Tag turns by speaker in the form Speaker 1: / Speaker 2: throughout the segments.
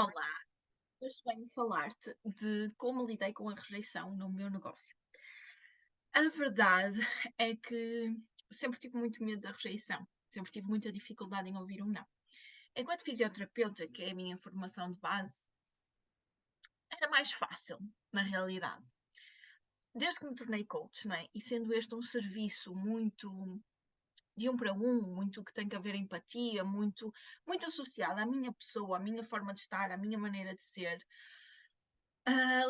Speaker 1: Olá, hoje venho falar-te de como lidei com a rejeição no meu negócio. A verdade é que sempre tive muito medo da rejeição, sempre tive muita dificuldade em ouvir um não. Enquanto fisioterapeuta, que é a minha formação de base, era mais fácil, na realidade. Desde que me tornei coach, não é? E sendo este um serviço muito de um para um, muito que tem que haver empatia, muito associado à minha pessoa, à minha forma de estar, à minha maneira de ser,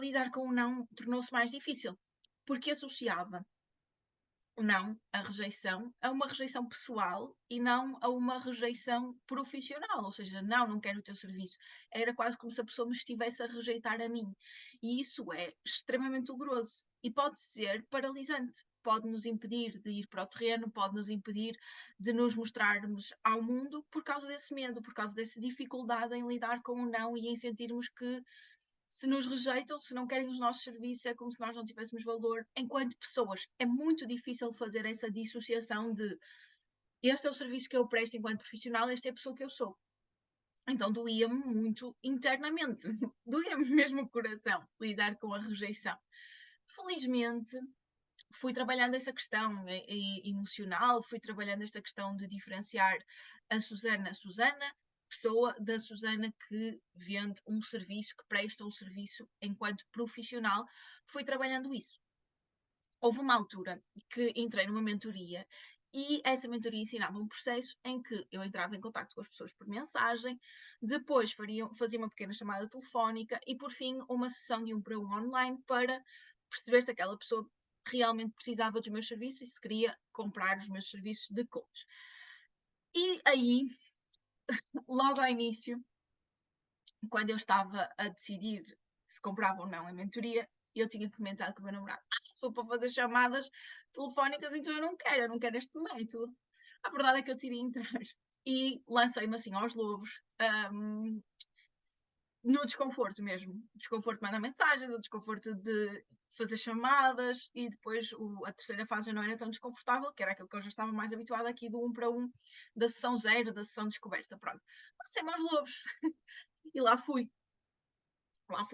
Speaker 1: lidar com o não tornou-se mais difícil, porque associava o não, a rejeição, a uma rejeição pessoal e não a uma rejeição profissional, ou seja, não quero o teu serviço. Era quase como se a pessoa me estivesse a rejeitar a mim. E isso é extremamente doloroso e pode ser paralisante. Pode nos impedir de ir para o terreno, pode nos impedir de nos mostrarmos ao mundo por causa desse medo, por causa dessa dificuldade em lidar com o não e em sentirmos que se nos rejeitam, se não querem os nossos serviços, é como se nós não tivéssemos valor enquanto pessoas. É muito difícil fazer essa dissociação de este é o serviço que eu presto enquanto profissional, esta é a pessoa que eu sou. Então doía-me muito internamente, doía-me mesmo o coração lidar com a rejeição. Felizmente, fui trabalhando essa questão emocional, fui trabalhando esta questão de diferenciar a Susana, pessoa da Susana que vende um serviço, que presta um serviço enquanto profissional, fui trabalhando isso. Houve uma altura que entrei numa mentoria e essa mentoria ensinava um processo em que eu entrava em contato com as pessoas por mensagem, depois fazia uma pequena chamada telefónica e, por fim, uma sessão de um para um online para perceber se aquela pessoa realmente precisava dos meus serviços e se queria comprar os meus serviços de coach. E aí, logo ao início, quando eu estava a decidir se comprava ou não a mentoria, eu tinha comentado com o meu namorado: se for para fazer chamadas telefónicas, então eu não quero este método. A verdade é que eu decidi entrar e lancei-me assim aos lobos, um, no desconforto mesmo. Desconforto de mandar mensagens, o desconforto de fazer chamadas e depois a terceira fase já não era tão desconfortável, que era aquilo que eu já estava mais habituada aqui do um para um, da sessão zero, da sessão de descoberta. Pronto, lancei-me aos lobos e lá fui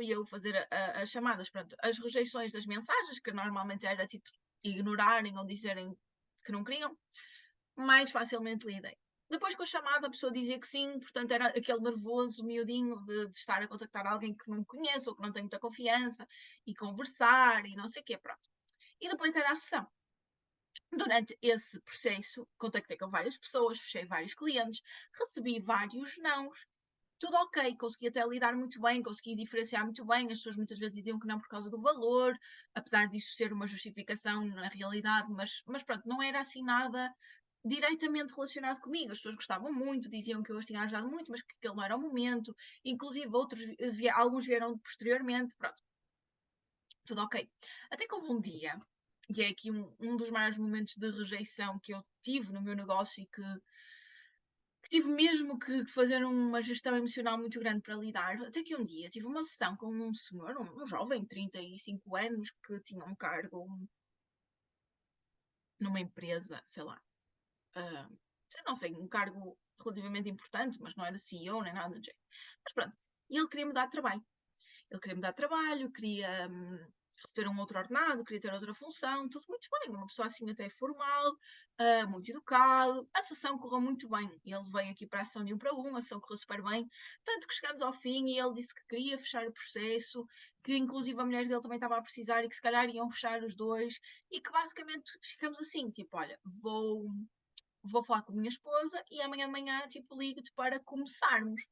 Speaker 1: eu fazer as chamadas, pronto, as rejeições das mensagens, que normalmente era tipo ignorarem ou dizerem que não queriam, mais facilmente lidei. Depois com a chamada a pessoa dizia que sim, portanto era aquele nervoso miudinho de estar a contactar alguém que não me conheço ou que não tenho muita confiança e conversar e não sei o quê, pronto. E depois era a sessão. Durante esse processo, contactei com várias pessoas, fechei vários clientes, recebi vários nãos, tudo ok, consegui até lidar muito bem, consegui diferenciar muito bem. As pessoas muitas vezes diziam que não por causa do valor, apesar disso ser uma justificação na realidade, mas pronto, não era assim nada diretamente relacionado comigo. As pessoas gostavam muito, diziam que eu as tinha ajudado muito, mas que aquele não era o momento. Inclusive, alguns vieram posteriormente, pronto, tudo ok. Até que houve um dia, e é aqui um dos maiores momentos de rejeição que eu tive no meu negócio e que tive mesmo que fazer uma gestão emocional muito grande para lidar, até que um dia tive uma sessão com um senhor, um jovem de 35 anos, que tinha um cargo numa empresa, sei lá, uh, não sei, um cargo relativamente importante, mas não era CEO nem nada do jeito. Mas pronto, e ele queria me dar trabalho. Ele queria me dar trabalho, queria receber um outro ordenado, queria ter outra função, tudo muito bem. Uma pessoa assim até formal, muito educado. A sessão correu muito bem. Ele veio aqui para a sessão de um para um, a sessão correu super bem. Tanto que chegamos ao fim e ele disse que queria fechar o processo, que inclusive a mulher dele também estava a precisar e que se calhar iam fechar os dois. E que basicamente ficamos assim, tipo, olha, vou falar com a minha esposa e amanhã de manhã, tipo, ligo-te para começarmos.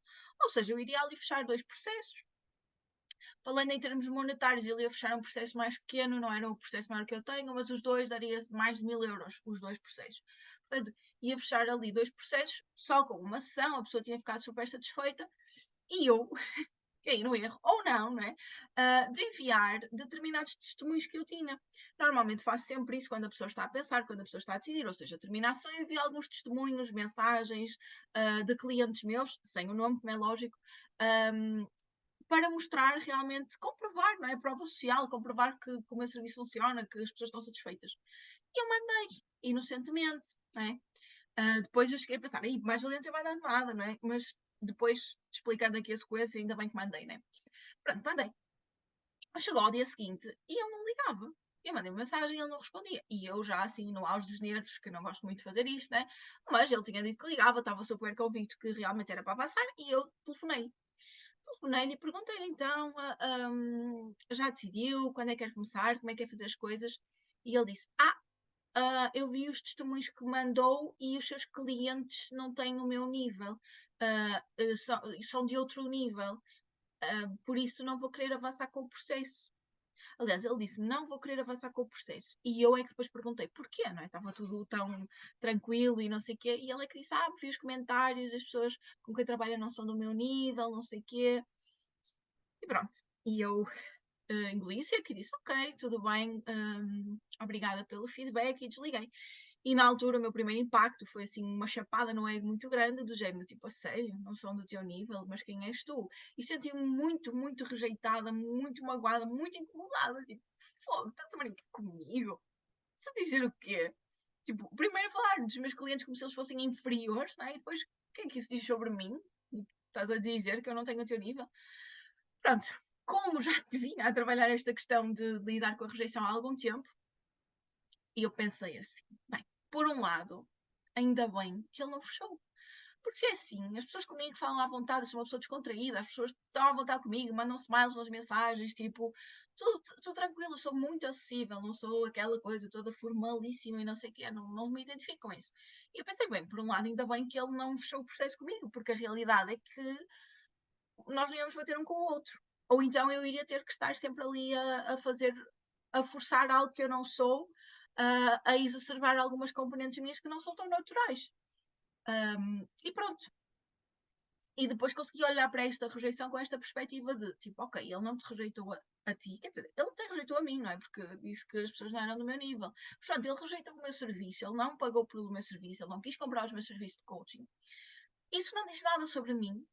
Speaker 1: Ou seja, eu iria ali fechar dois processos. Falando em termos monetários, ele ia fechar um processo mais pequeno, não era o processo maior que eu tenho, mas os dois daria mais de 1000 euros, os dois processos. Portanto, ia fechar ali dois processos, só com uma sessão, a pessoa tinha ficado super satisfeita, e eu caí no erro, ou não, não é? De enviar determinados testemunhos que eu tinha. Normalmente faço sempre isso quando a pessoa está a pensar, quando a pessoa está a decidir, ou seja, terminação, envio alguns testemunhos, mensagens de clientes meus, sem o nome, como é lógico, para mostrar realmente, comprovar, não é? Prova social, comprovar que o meu serviço funciona, que as pessoas estão satisfeitas. E eu mandei, inocentemente, não é? Depois eu cheguei a pensar, mais valia não ter mandado nada, não é? Mas depois, explicando aqui a sequência, ainda bem que mandei, né? Pronto, mandei. Chegou ao dia seguinte e ele não ligava. Eu mandei uma mensagem e ele não respondia. E eu já, assim, no auge dos nervos, que eu não gosto muito de fazer isto, né? Mas ele tinha dito que ligava, estava super convicto que realmente era para avançar e eu telefonei. Telefonei-lhe e perguntei-lhe então, já decidiu, quando é que quer começar, como é que quer fazer as coisas? E ele disse, eu vi os testemunhos que mandou e os seus clientes não têm o meu nível, são de outro nível, por isso não vou querer avançar com o processo. Aliás, ele disse, não vou querer avançar com o processo. E eu é que depois perguntei, porquê, não é? Estava tudo tão tranquilo e não sei o quê. E ele é que disse, vi os comentários, as pessoas com quem trabalho não são do meu nível, não sei o quê. E pronto. E eu engoli seco e disse, ok, tudo bem, obrigada pelo feedback e desliguei. E na altura o meu primeiro impacto foi assim uma chapada no ego muito grande, do género, tipo, a sério, não são do teu nível, mas quem és tu? E senti-me muito, muito rejeitada, muito magoada, muito incomodada, tipo, fogo, estás a brincar comigo? Estás a dizer o quê? Tipo, primeiro falar dos meus clientes como se eles fossem inferiores, não é? E depois, o que é que isso diz sobre mim? Estás a dizer que eu não tenho o teu nível? Pronto, como já te vinha a trabalhar esta questão de lidar com a rejeição há algum tempo, e eu pensei assim, bem, por um lado, ainda bem que ele não fechou. Porque se é assim, as pessoas comigo falam à vontade, eu sou uma pessoa descontraída, as pessoas estão à vontade comigo, mandam smiles nas mensagens, tipo, estou tranquila, sou muito acessível, não sou aquela coisa toda formalíssima e não sei o quê, não me identifico com isso. E eu pensei, bem, por um lado, ainda bem que ele não fechou o processo comigo, porque a realidade é que nós não íamos bater um com o outro. Ou então eu iria ter que estar sempre ali a forçar algo que eu não sou, a exacerbar algumas componentes minhas que não são tão naturais. E pronto. E depois consegui olhar para esta rejeição com esta perspectiva de tipo, ok, ele não te rejeitou a ti, quer dizer, ele te rejeitou a mim, não é? Porque disse que as pessoas não eram do meu nível. Portanto, ele rejeitou o meu serviço, ele não pagou pelo meu serviço, ele não quis comprar os meus serviços de coaching. Isso não diz nada sobre mim,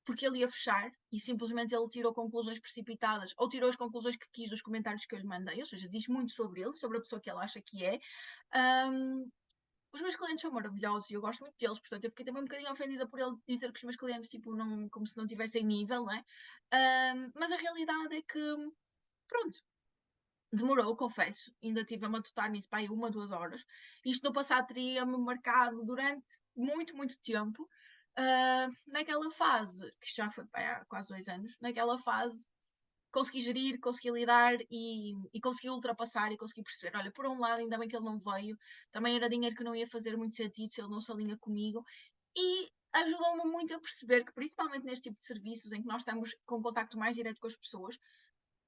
Speaker 1: porque ele ia fechar e simplesmente ele tirou conclusões precipitadas ou tirou as conclusões que quis dos comentários que eu lhe mandei, ou seja, diz muito sobre ele, sobre a pessoa que ele acha que é. Um, os meus clientes são maravilhosos e eu gosto muito deles, portanto eu fiquei também um bocadinho ofendida por ele dizer que os meus clientes, tipo, não, como se não tivessem nível, não é? Mas a realidade é que, pronto, demorou, confesso, ainda tive a matutar nisso para aí 1, 2 horas. Isto no passado teria-me marcado durante muito, muito tempo. Naquela fase, que já foi há quase 2 anos, naquela fase consegui gerir, consegui lidar e consegui ultrapassar e consegui perceber, olha, por um lado, ainda bem que ele não veio, também era dinheiro que não ia fazer muito sentido se ele não se alinha comigo, e ajudou-me muito a perceber que, principalmente neste tipo de serviços em que nós estamos com contacto mais direto com as pessoas,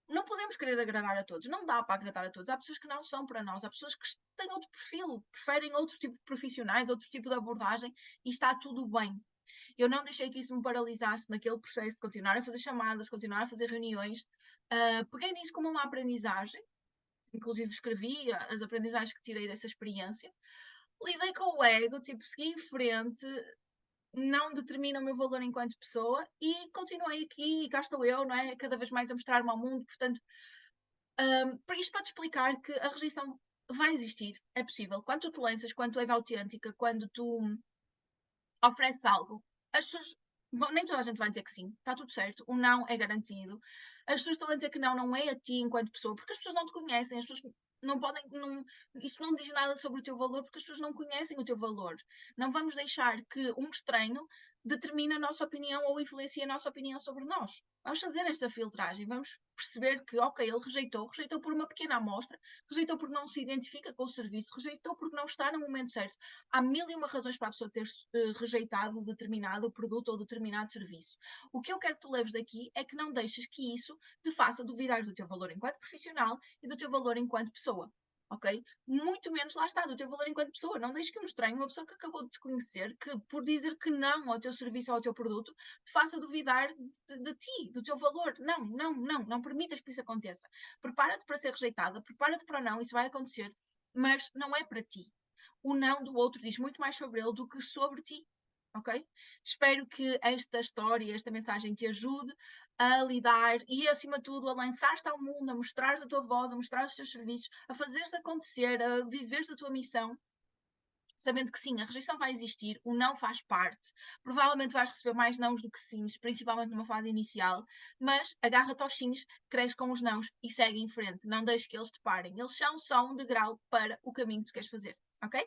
Speaker 1: não podemos querer agradar a todos, não dá para agradar a todos. Há pessoas que não são para nós, há pessoas que têm outro perfil, preferem outro tipo de profissionais, outro tipo de abordagem e está tudo bem. Eu não deixei que isso me paralisasse naquele processo de continuar a fazer chamadas, continuar a fazer reuniões. Peguei nisso como uma aprendizagem, inclusive escrevi as aprendizagens que tirei dessa experiência. Lidei com o ego, tipo, segui em frente, não determina o meu valor enquanto pessoa e continuei aqui e cá estou eu, não é? Cada vez mais a mostrar-me ao mundo. Portanto, por isto para te explicar que a rejeição vai existir, é possível. Quando tu te lanças, quando tu és autêntica, quando tu ofereces algo, as pessoas. Nem toda a gente vai dizer que sim, está tudo certo, o não é garantido. As pessoas estão a dizer que não é a ti enquanto pessoa, porque as pessoas não te conhecem, as pessoas não podem. Isso não diz nada sobre o teu valor, porque as pessoas não conhecem o teu valor. Não vamos deixar que um estranho determine a nossa opinião ou influencie a nossa opinião sobre nós. Vamos fazer esta filtragem, vamos perceber que, ok, ele rejeitou por uma pequena amostra, rejeitou porque não se identifica com o serviço, rejeitou porque não está no momento certo. Há mil e uma razões para a pessoa ter rejeitado determinado produto ou determinado serviço. O que eu quero que tu leves daqui é que não deixes que isso te faça duvidar do teu valor enquanto profissional e do teu valor enquanto pessoa. Ok? Muito menos, lá está, do teu valor enquanto pessoa. Não deixes que um estranho, uma pessoa que acabou de te conhecer, que por dizer que não ao teu serviço ou ao teu produto, te faça duvidar de ti, do teu valor. Não permitas que isso aconteça. Prepara-te para ser rejeitada, prepara-te para o não, isso vai acontecer, mas não é para ti. O não do outro diz muito mais sobre ele do que sobre ti. Ok? Espero que esta história, esta mensagem te ajude a lidar e, acima de tudo, a lançar-te ao mundo, a mostrar a tua voz, a mostrar os teus serviços, a fazeres acontecer, a viveres a tua missão sabendo que sim, a rejeição vai existir, o não faz parte, provavelmente vais receber mais nãos do que sims, principalmente numa fase inicial, mas agarra-te aos sims, cresce com os nãos e segue em frente, não deixes que eles te parem, eles são só um degrau para o caminho que tu queres fazer, ok?